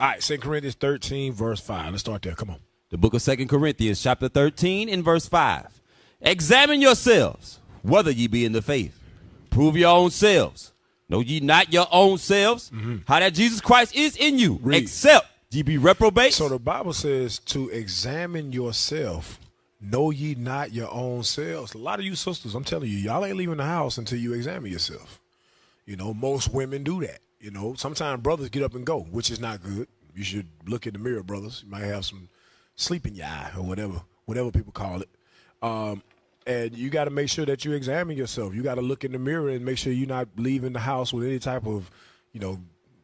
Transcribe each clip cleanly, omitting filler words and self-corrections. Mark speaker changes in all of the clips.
Speaker 1: All right, 2 Corinthians 13, verse 5. Let's start there. Come on.
Speaker 2: The book of 2 Corinthians, chapter 13, and verse 5. Examine yourselves, whether ye be in the faith. Prove your own selves. Know ye not your own selves, how that Jesus Christ is in you, except ye be reprobate?
Speaker 1: So the Bible says to examine yourself. Know ye not your own selves. A lot of you sisters, I'm telling you, y'all ain't leaving the house until you examine yourself. You know, most women do that. You know, sometimes brothers get up and go, which is not good. You should look in the mirror, brothers. You might have some sleep in your eye or whatever people call it. And you got to make sure that you examine yourself. You got to look in the mirror and make sure you're not leaving the house with any type of,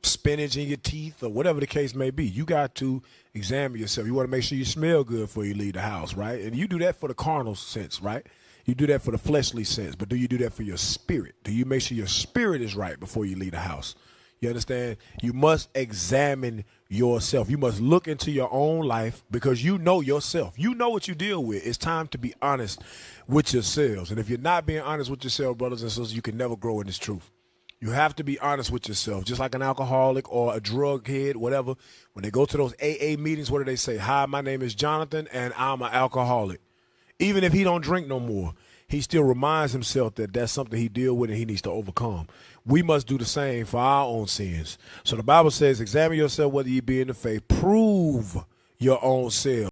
Speaker 1: spinach in your teeth or whatever the case may be. You got to examine yourself. You want to make sure you smell good before you leave the house, right? And you do that for the carnal sense, right? You do that for the fleshly sense, but do you do that for your spirit? Do you make sure your spirit is right before you leave the house? You understand? You must examine yourself. You must look into your own life because you know yourself. You know what you deal with. It's time to be honest with yourselves. And if you're not being honest with yourself, brothers and sisters, you can never grow in this truth. You have to be honest with yourself, just like an alcoholic or a drug head, whatever. When they go to those AA meetings, what do they say? Hi, my name is Jonathan, and I'm an alcoholic. Even if he don't drink no more, he still reminds himself that that's something he deal with and he needs to overcome. We must do the same for our own sins. So the Bible says, examine yourself whether you be in the faith. Prove your own self.